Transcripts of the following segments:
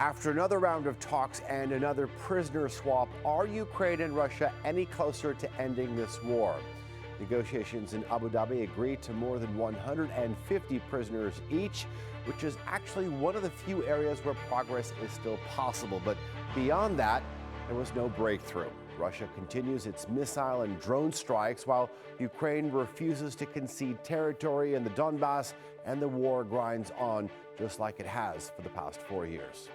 After another round of talks and another prisoner swap, are Ukraine and Russia any closer to ending this war? Negotiations in Abu Dhabi agreed to more than 150 prisoners each, which is actually one of the few areas where progress is still possible. But beyond that, there was no breakthrough. Russia continues its missile and drone strikes while Ukraine refuses to concede territory in the Donbass, and the war grinds on just like it has for the past 4 years.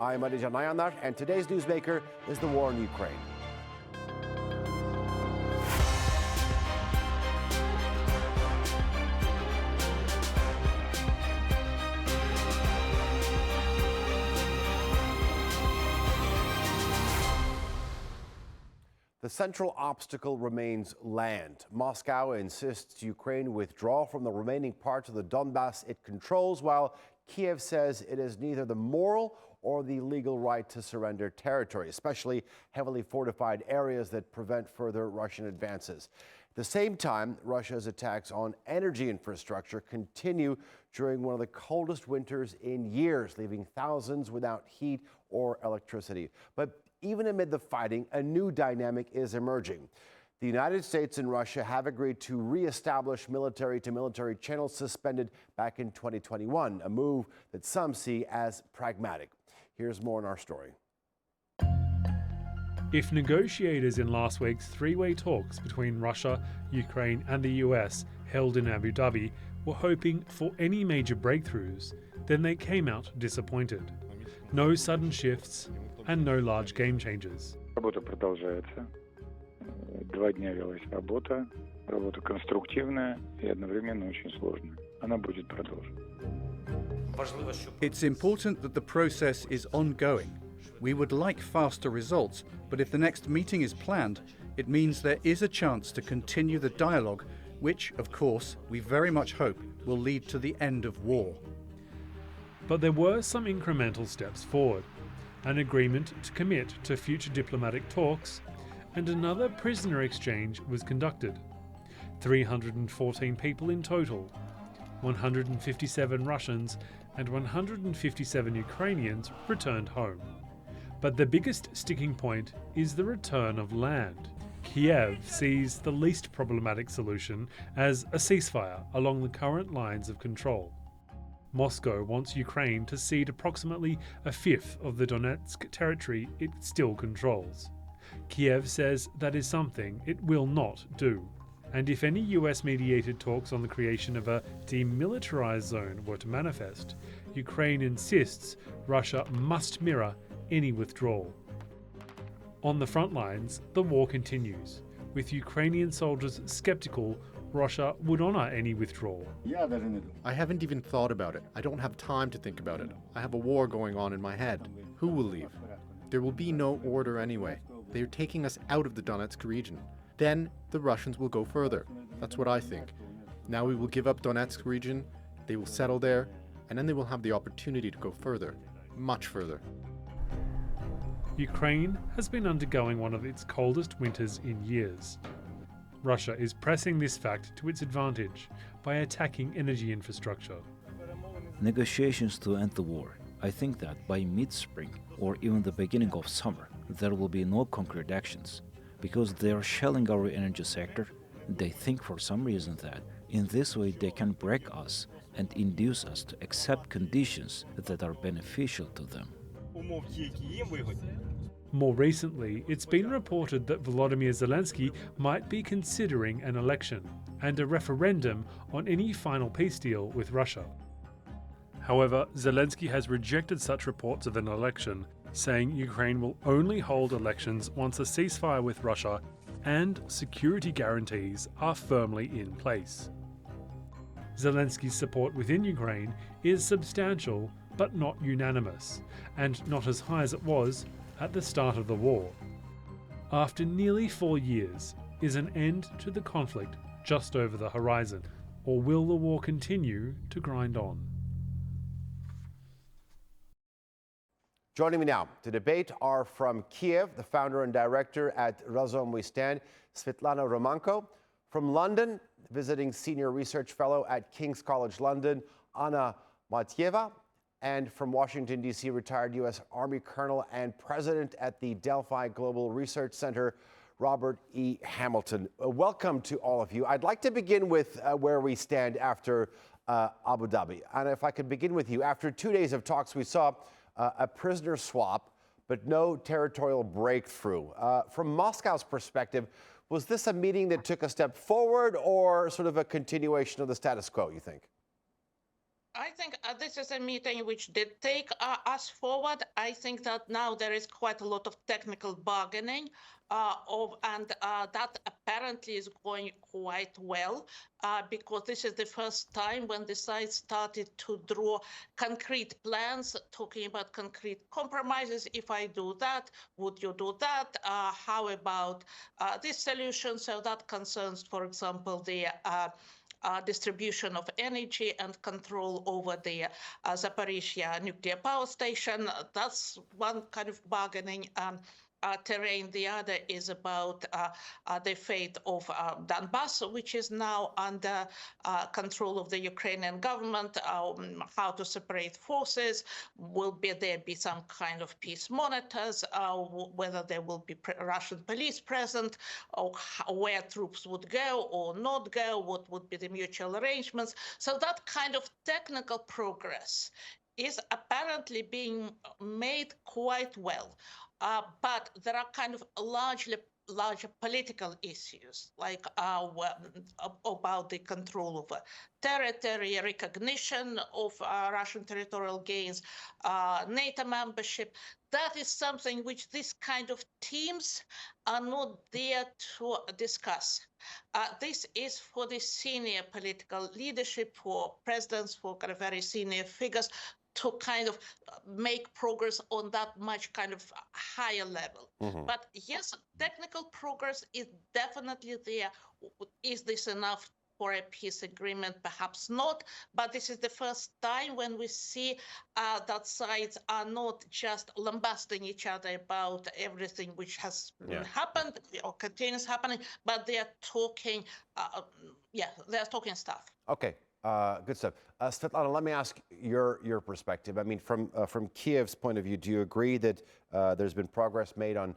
I'm Arijan Nayanar, and today's Newsmaker is the war in Ukraine. The central obstacle remains land. Moscow insists Ukraine withdraw from the remaining parts of the Donbass it controls, while Kiev says it has neither the moral or the legal right to surrender territory, especially heavily fortified areas that prevent further Russian advances. At the same time, Russia's attacks on energy infrastructure continue during one of the coldest winters in years, leaving thousands without heat or electricity. But even amid the fighting, a new dynamic is emerging. The United States and Russia have agreed to reestablish military-to-military channels suspended back in 2021, a move that some see as pragmatic. Here's more in our story. If negotiators in last week's three-way talks between Russia, Ukraine and the US held in Abu Dhabi were hoping for any major breakthroughs, then they came out disappointed. No sudden shifts and no large game changers. Работа продолжается. 2 дня велась работа. Работа конструктивная и одновременно очень сложная. Она будет продолжена. It's important that the process is ongoing. We would like faster results, but if the next meeting is planned, it means there is a chance to continue the dialogue, which, of course, we very much hope will lead to the end of war. But there were some incremental steps forward. An agreement to commit to future diplomatic talks, and another prisoner exchange was conducted. 314 people in total, 157 Russians and 157 Ukrainians returned home. But the biggest sticking point is the return of land. Kiev sees the least problematic solution as a ceasefire along the current lines of control. Moscow wants Ukraine to cede approximately a fifth of the Donetsk territory it still controls. Kiev says that is something it will not do. And if any US-mediated talks on the creation of a demilitarized zone were to manifest, Ukraine insists Russia must mirror any withdrawal. On the front lines, the war continues, with Ukrainian soldiers skeptical Russia would honor any withdrawal. I haven't even thought about it. I don't have time to think about it. I have a war going on in my head. Who will leave? There will be no order anyway. They are taking us out of the Donetsk region. Then the Russians will go further. That's what I think. Now we will give up Donetsk region, they will settle there, and then they will have the opportunity to go further, much further. Ukraine has been undergoing one of its coldest winters in years. Russia is pressing this fact to its advantage by attacking energy infrastructure. Negotiations to end the war. I think that by mid-spring or even the beginning of summer, there will be no concrete actions. Because they are shelling our energy sector, they think for some reason that in this way they can break us and induce us to accept conditions that are beneficial to them. More recently, it's been reported that Volodymyr Zelensky might be considering an election and a referendum on any final peace deal with Russia. However, Zelensky has rejected such reports of an election, saying Ukraine will only hold elections once a ceasefire with Russia and security guarantees are firmly in place. Zelensky's support within Ukraine is substantial but not unanimous, and not as high as it was at the start of the war. After nearly 4 years, is an end to the conflict just over the horizon, or will the war continue to grind on? Joining me now to debate are from Kiev, the founder and director at Razom We Stand, Svitlana Romanko. From London, visiting senior research fellow at King's College London, Matveeva. And from Washington, D.C., retired U.S. Army Colonel and President at the Delphi Global Research Center, Robert E. Hamilton. Welcome to all of you. I'd like to begin with where we stand after Abu Dhabi. And if I could begin with you, after 2 days of talks, we saw a prisoner swap, but no territorial breakthrough. From Moscow's perspective, was this a meeting that took a step forward or sort of a continuation of the status quo, you think? I think this is a meeting which did take us forward. I think that now there is quite a lot of technical bargaining, and that apparently is going quite well, because this is the first time when the sides started to draw concrete plans, talking about concrete compromises. If I do that, would you do that? How about this solution? So that concerns, for example, the distribution of energy and control over the Zaporizhia nuclear power station. That's one kind of bargaining terrain. The other is about the fate of Donbass, which is now under control of the Ukrainian government, how to separate forces. Will there be some kind of peace monitors, whether there will be Russian police present, or where troops would go or not go, what would be the mutual arrangements. So that kind of technical progress is apparently being made quite well. But there are kind of larger political issues, like about the control of territory, recognition of Russian territorial gains, NATO membership. That is something which this kind of teams are not there to discuss. This is for the senior political leadership, for presidents, for kind of very senior figures, to kind of make progress on that much kind of higher level. But yes, technical progress is definitely there. Is this enough for a peace agreement? Perhaps not, but this is the first time when we see that sides are not just lambasting each other about everything which has happened or continues happening, but they are talking, they're talking stuff. Okay. Good stuff. Svitlana, let me ask your perspective. I mean, from Kiev's point of view, do you agree that there's been progress made on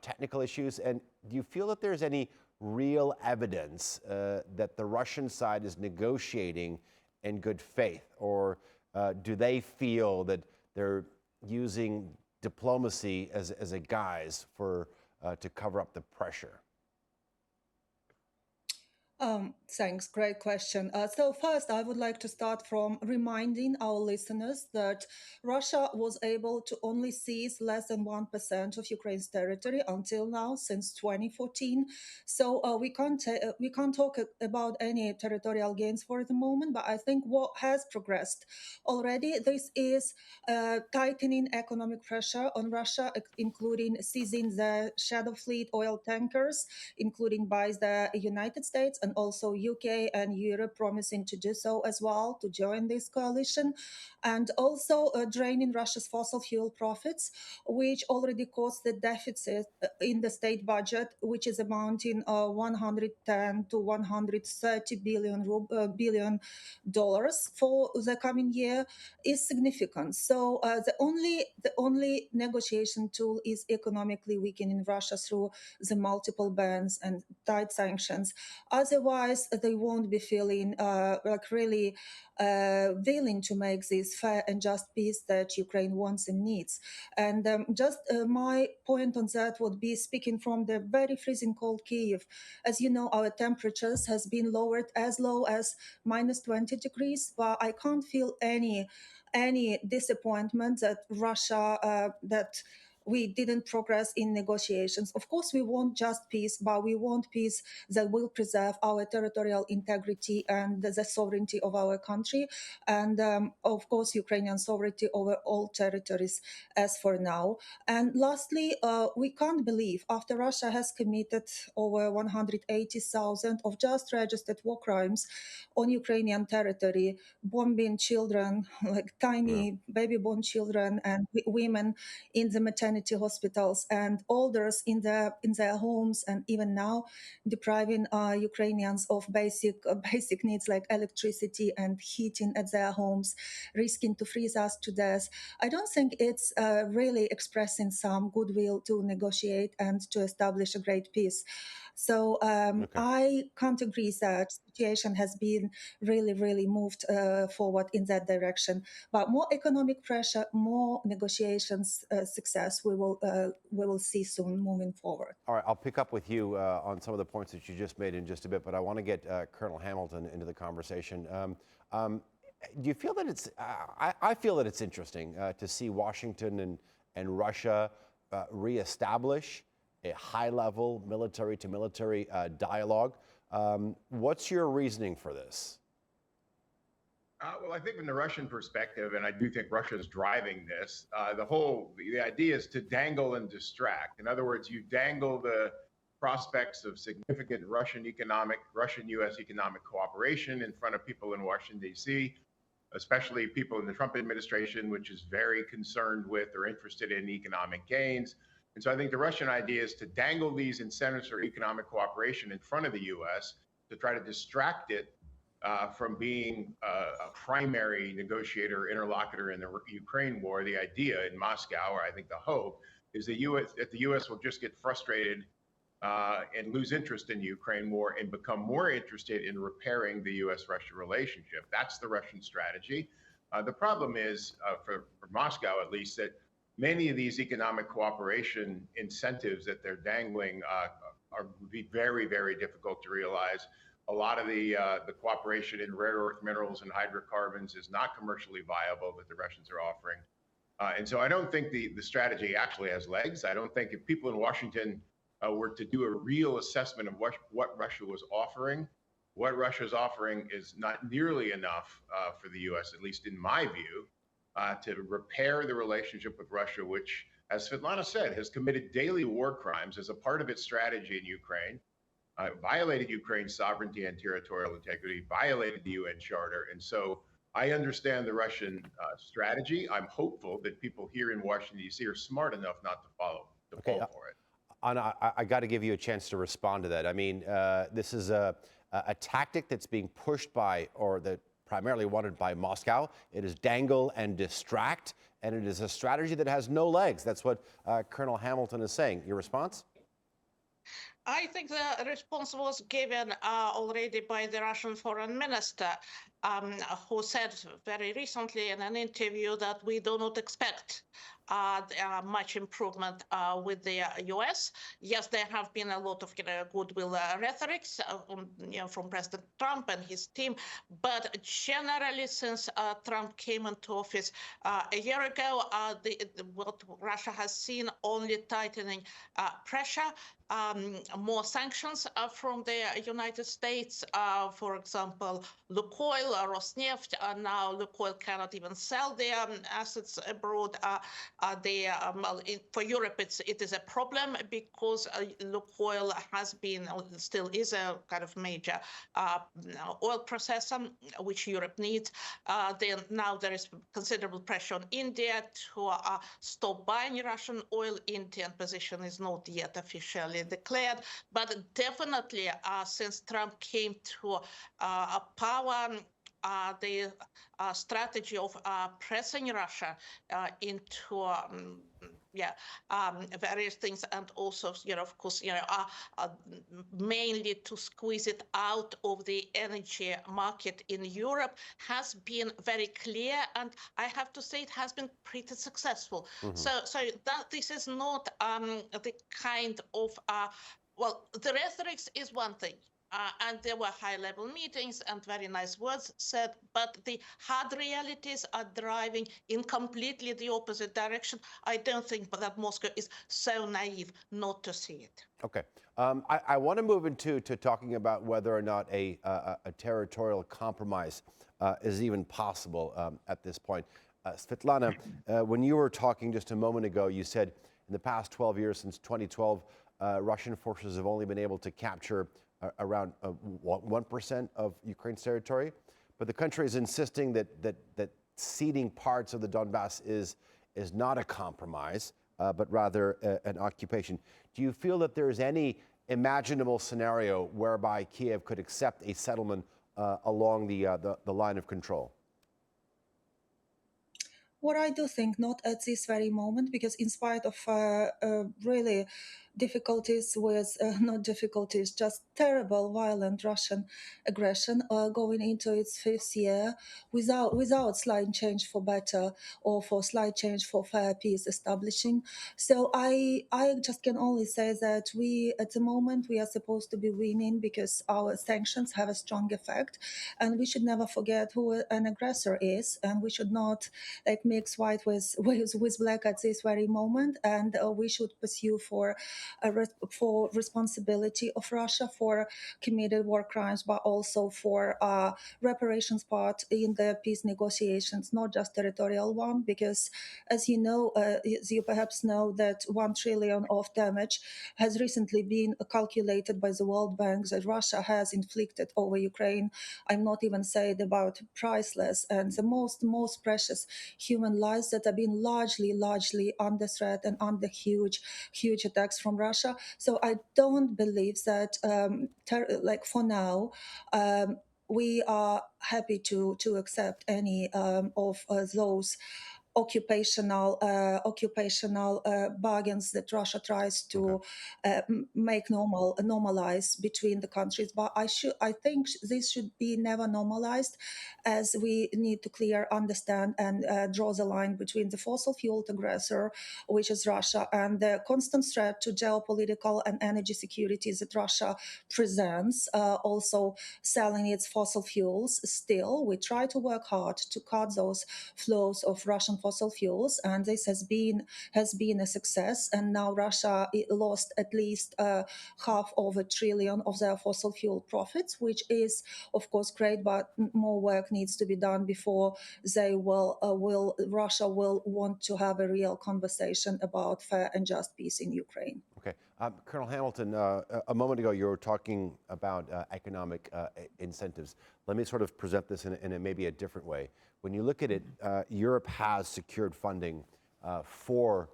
technical issues? And do you feel that there's any real evidence that the Russian side is negotiating in good faith? Or do they feel that they're using diplomacy as a guise to cover up the pressure? Thanks. Great question. So first, I would like to start from reminding our listeners that Russia was able to only seize less than 1% of Ukraine's territory until now, since 2014. So we can't talk about any territorial gains for the moment. But I think what has progressed already, this is tightening economic pressure on Russia, including seizing the Shadow Fleet oil tankers, including by the United States and also UK and Europe promising to do so as well, to join this coalition, and also draining Russia's fossil fuel profits, which already caused the deficit in the state budget, which is amounting 110 to 130 billion dollars for the coming year, is significant. So the only negotiation tool is economically weakening Russia through the multiple bans and tight sanctions. Otherwise, they won't be feeling really willing to make this fair and just peace that Ukraine wants and needs. And my point on that would be, speaking from the very freezing cold Kiev. As you know, our temperatures has been lowered as low as minus 20 degrees, but I can't feel any disappointment that Russia that we didn't progress in negotiations. Of course, we want just peace, but we want peace that will preserve our territorial integrity and the sovereignty of our country, and of course, Ukrainian sovereignty over all territories as for now. And lastly, we can't believe, after Russia has committed over 180,000 of just registered war crimes on Ukrainian territory, bombing children, like tiny baby-born children and women in the maternity maternity hospitals and elders in their homes, and even now depriving Ukrainians of basic needs like electricity and heating at their homes, risking to freeze us to death. I don't think it's really expressing some goodwill to negotiate and to establish a great peace. So I can't agree that situation has been really moved forward in that direction. But more economic pressure, more negotiations success we will see soon moving forward. All right, I'll pick up with you on some of the points that you just made in just a bit, but I want to get Colonel Hamilton into the conversation. Do you feel that it's, I feel that it's interesting to see Washington and Russia reestablish a high-level military-to-military dialogue. What's your reasoning for this? Well, I think from the Russian perspective, and I do think Russia is driving this, the idea is to dangle and distract. In other words, you dangle the prospects of significant Russian-U.S. economic cooperation in front of people in Washington, D.C., especially people in the Trump administration, which is very concerned with or interested in economic gains. And so I think the Russian idea is to dangle these incentives for economic cooperation in front of the U.S. to try to distract it from being a primary negotiator, interlocutor in the Ukraine war. The idea in Moscow, or I think the hope, is that the U.S. will just get frustrated and lose interest in the Ukraine war and become more interested in repairing the U.S.-Russia relationship. That's the Russian strategy. The problem is, for Moscow at least, that many of these economic cooperation incentives that they're dangling would be very difficult to realize. A lot of the cooperation in rare earth minerals and hydrocarbons is not commercially viable that the Russians are offering. And so I don't think the strategy actually has legs. I don't think if people in Washington were to do a real assessment of what Russia was offering, what Russia's offering is not nearly enough for the U.S., at least in my view, to repair the relationship with Russia, which, as Svitlana said, has committed daily war crimes as a part of its strategy in Ukraine, violated Ukraine's sovereignty and territorial integrity, violated the UN Charter. And so I understand the Russian strategy. I'm hopeful that people here in Washington, D.C. are smart enough not to fall for it. Anna, I got to give you a chance to respond to that. I mean, this is a tactic that's being pushed by, or that primarily wanted by Moscow. It is dangle and distract, and it is a strategy that has no legs. That's what Colonel Hamilton is saying. Your response? I think the response was given already by the Russian foreign minister, who said very recently in an interview that we do not expect much improvement with the U.S. Yes, there have been a lot of goodwill rhetorics from President Trump and his team, but generally since Trump came into office a year ago, what Russia has seen only tightening pressure, more sanctions from the United States. For example, Lukoil, Rosneft, now Lukoil cannot even sell their assets abroad. For Europe, it is a problem because Lukoil has been, still is a kind of major oil processor, which Europe needs. Then now there is considerable pressure on India to stop buying Russian oil. Indian position is not yet officially declared, but definitely since Trump came to power, the strategy of pressing Russia into various things, and also, of course, mainly to squeeze it out of the energy market in Europe has been very clear, and I have to say it has been pretty successful. So that this is not the kind of the rhetoric is one thing. And there were high-level meetings and very nice words said, but the hard realities are driving in completely the opposite direction. I don't think that Moscow is so naive not to see it. Okay. I want to move into talking about whether or not a territorial compromise is even possible at this point. Svitlana, when you were talking just a moment ago, you said in the past 12 years, since 2012, Russian forces have only been able to capture around 1% of Ukraine's territory, but the country is insisting that ceding parts of the Donbass is not a compromise. but rather an occupation. Do you feel that there is any imaginable scenario whereby Kiev could accept a settlement along the line of control? What I do think, not at this very moment, because in spite of really difficulties with, not difficulties, just terrible, violent Russian aggression going into its fifth year without slight change for better or for slight change for fair peace establishing. So I just can only say that we, at the moment, we are supposed to be winning because our sanctions have a strong effect, and we should never forget who an aggressor is, and we should not mix white with black at this very moment, and we should pursue for responsibility of Russia for committed war crimes, but also for reparations part in the peace negotiations, not just territorial one, because as you know, as you perhaps know, that 1 trillion of damage has recently been calculated by the World Bank that Russia has inflicted over Ukraine. I'm not even saying about priceless and the most precious human lives that have been largely under threat and under huge attacks from Russia. So I don't believe that, for now, we are happy to accept any of those occupational bargains that Russia tries to make normalize between the countries. But I think this should be never normalized, as we need to understand and draw the line between the fossil fuel aggressor, which is Russia, and the constant threat to geopolitical and energy security that Russia presents, also selling its fossil fuels. Still, we try to work hard to cut those flows of Russian fossil fuels, and this has been a success. And now Russia lost at least $500 billion of their fossil fuel profits, which is of course great, but more work needs to be done before Russia will want to have a real conversation about fair and just peace in Ukraine. Okay. Colonel Hamilton, a moment ago you were talking about economic incentives. Let me sort of present this in a maybe a different way. When you look at it, Europe has secured funding for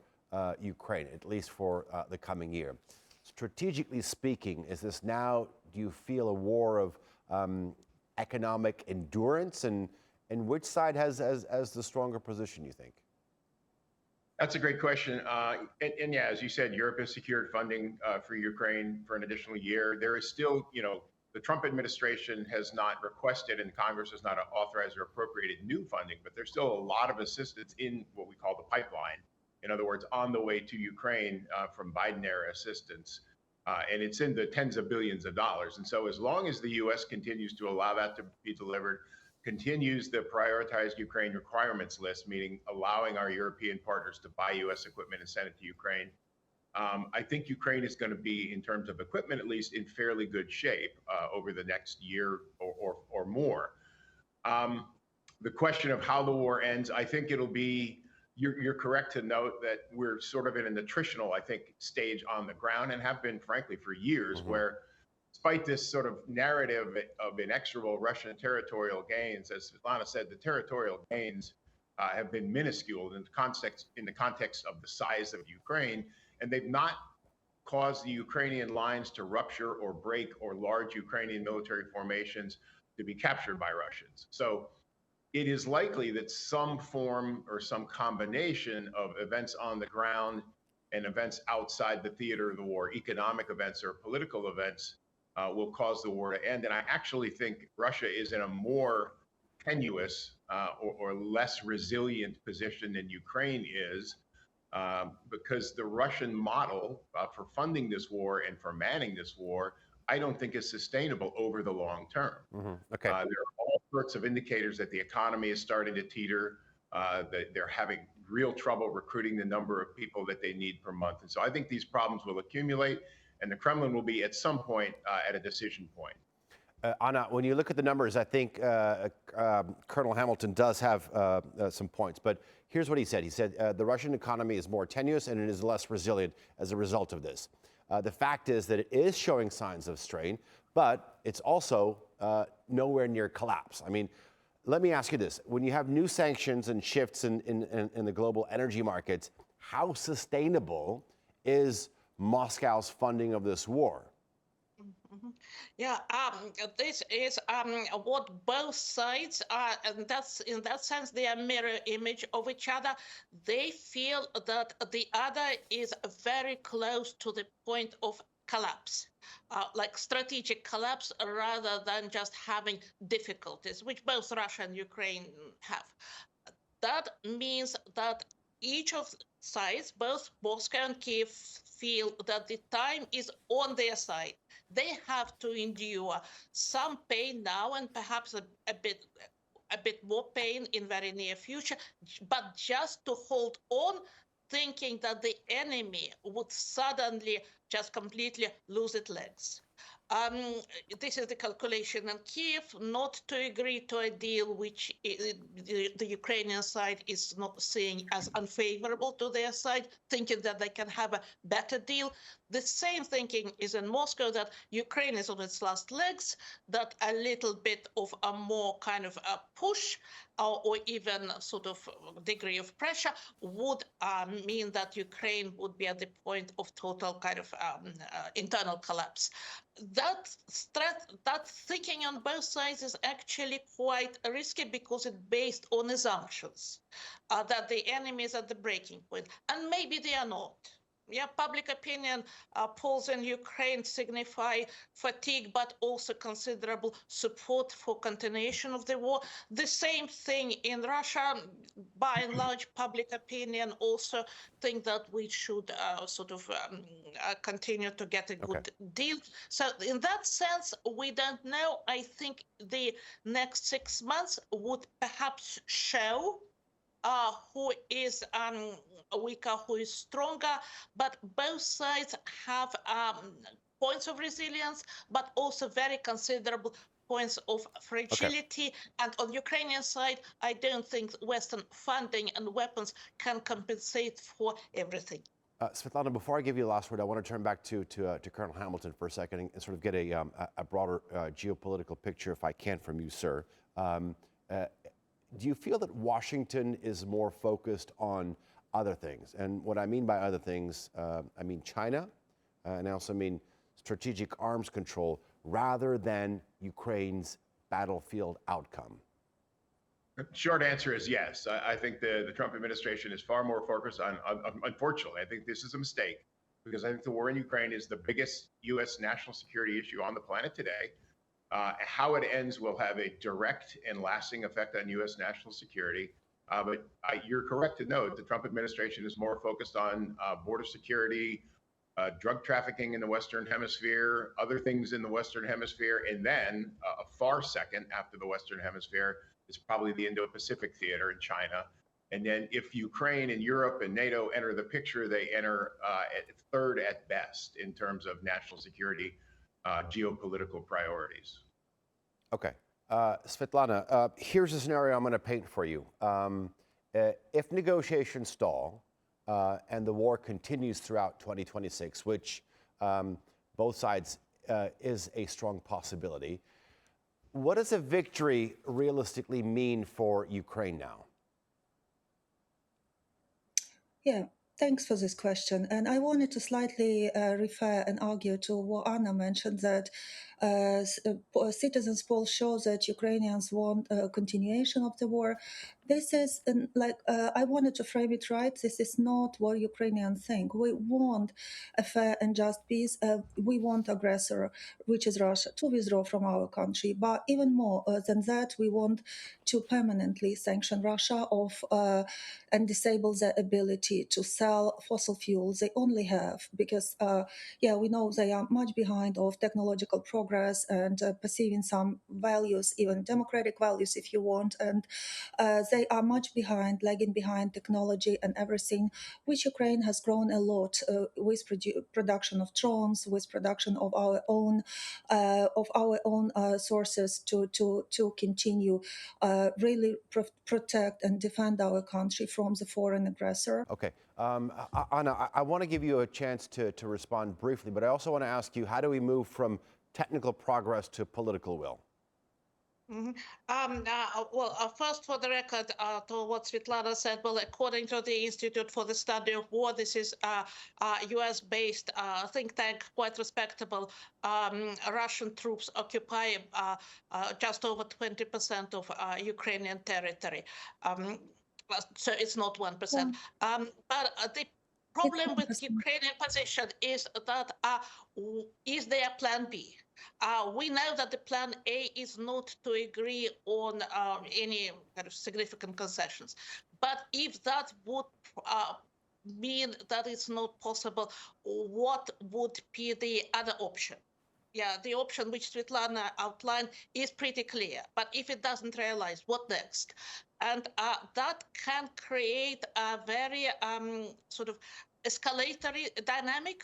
Ukraine, at least for the coming year. Strategically speaking, is this now, do you feel, a war of economic endurance? And which side has the stronger position, you think? That's a great question. And yeah, as you said, Europe has secured funding for Ukraine for an additional year. There is still, the Trump administration has not requested and Congress has not authorized or appropriated new funding, but there's still a lot of assistance in what we call the pipeline. In other words, on the way to Ukraine from Biden-era assistance. And it's in the tens of billions of dollars. And so as long as the U.S. continues to allow that to be delivered, continues the prioritized Ukraine requirements list, meaning allowing our European partners to buy U.S. equipment and send it to Ukraine, I think Ukraine is going to be, in terms of equipment at least, in fairly good shape over the next year or more. The question of how the war ends, I think it'll be, you're correct to note that we're sort of in an attritional, I think, stage on the ground, and have been, frankly, for years, where despite this sort of narrative of inexorable Russian territorial gains, as Svitlana said, the territorial gains have been minuscule in the context of the size of Ukraine, and they've not caused the Ukrainian lines to rupture or break, or large Ukrainian military formations to be captured by Russians. So it is likely that some form or some combination of events on the ground and events outside the theater of the war, economic events or political events, will cause the war to end. And I actually think Russia is in a more tenuous or less resilient position than Ukraine is, because the Russian model for funding this war and for manning this war, I don't think is sustainable over the long term. Okay. There are all sorts of indicators that the economy is starting to teeter, that they're having real trouble recruiting the number of people that they need per month. And so I think these problems will accumulate, and the Kremlin will be at some point at a decision point. Anna, when you look at the numbers, I think Colonel Hamilton does have some points, but here's what he said. He said the Russian economy is more tenuous and it is less resilient as a result of this. The fact is that it is showing signs of strain, but it's also nowhere near collapse. I mean, let me ask you this. When you have new sanctions and shifts in the global energy markets, How sustainable is Moscow's funding of this war? Yeah, this is what both sides are, and that's in that sense they are mirror image of each other. They feel that the other is very close to the point of collapse, like strategic collapse, rather than just having difficulties, which both Russia and Ukraine have. That means that each of sides, both Moscow and Kiev, feel that the time is on their side. They have to endure some pain now and perhaps a bit more pain in very near future, but just to hold on, thinking that the enemy would suddenly just completely lose its legs. This is the calculation in Kiev, not to agree to a deal which the Ukrainian side is not seeing as unfavorable to their side, thinking that they can have a better deal. The same thinking is in Moscow, that Ukraine is on its last legs, that a little bit of a more kind of a push or even sort of degree of pressure would mean that Ukraine would be at the point of total kind of internal collapse. That thinking on both sides is actually quite risky because it's based on assumptions that the enemy is at the breaking point, and maybe they are not. Yeah, public opinion polls in Ukraine signify fatigue, but also considerable support for continuation of the war. The same thing in Russia. By and large, public opinion also think that we should continue to get a good deal. So in that sense, we don't know. I think the next 6 months would perhaps show who is weaker, who is stronger, but both sides have points of resilience, but also very considerable points of fragility. And on the Ukrainian side, I don't think Western funding and weapons can compensate for everything. Svitlana, before I give you the last word, I want to turn back to Colonel Hamilton for a second and sort of get a broader geopolitical picture, if I can, from you, sir. Do you feel that Washington is more focused on other things? And what I mean by other things, I mean China, and I also mean strategic arms control, rather than Ukraine's battlefield outcome? Short answer is yes. I think the Trump administration is far more focused on, unfortunately, I think this is a mistake, because I think the war in Ukraine is the biggest U.S. national security issue on the planet today. How it ends will have a direct and lasting effect on U.S. national security. But you're correct to note the Trump administration is more focused on border security, drug trafficking in the Western Hemisphere, other things in the Western Hemisphere, and then a far second after the Western Hemisphere is probably the Indo-Pacific theater in China. And then if Ukraine and Europe and NATO enter the picture, they enter at third at best in terms of national security geopolitical priorities. Okay. Svitlana, here's a scenario I'm going to paint for you. If negotiations stall and the war continues throughout 2026, which both sides is a strong possibility, what does a victory realistically mean for Ukraine now? Yeah, thanks for this question. And I wanted to slightly refer and argue to what Anna mentioned, that citizens' polls show that Ukrainians want a continuation of the war. This is I wanted to frame it right. This is not what Ukrainians think. We want a fair and just peace. We want aggressor, which is Russia, to withdraw from our country. But even more than that, we want to permanently sanction Russia and disable their ability to sell fossil fuels they only have, because we know they are much behind of technological progress and perceiving some values, even democratic values if you want, and they are much behind, lagging behind technology and everything, which Ukraine has grown a lot with production of drones, with production of our own sources to continue really protect and defend our country from the foreign aggressor. Okay. Anna, I want to give you a chance to respond briefly, but I also want to ask you, how do we move from technical progress to political will? Mhm. First, for the record, to what Svitlana said, well, according to the Institute for the Study of War, this is a US-based think tank, quite respectable. Russian troops occupy just over 20% of Ukrainian territory. So it's not 1%. But the problem with Ukrainian position is that is there plan B? We know that the plan A is not to agree on any kind of significant concessions. But if that would mean that it's not possible, what would be the other option? Yeah, the option which Svitlana outlined is pretty clear. But if it doesn't realize, what next? And that can create a very sort of escalatory dynamic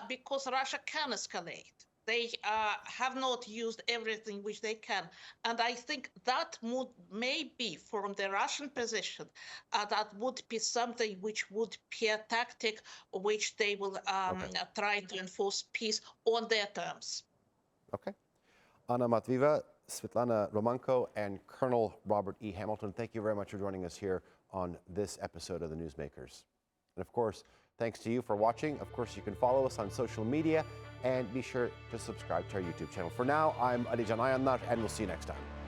because Russia can escalate. They have not used everything which they can. And I think that would maybe from the Russian position, that would be something which would be a tactic which they will try to enforce peace on their terms. Okay. Anna Matveeva, Svitlana Romanko, and Colonel Robert E. Hamilton, thank you very much for joining us here on this episode of the Newsmakers. And of course, thanks to you for watching. Of course, you can follow us on social media and be sure to subscribe to our YouTube channel. For now, I'm Alican Ayanlar, and we'll see you next time.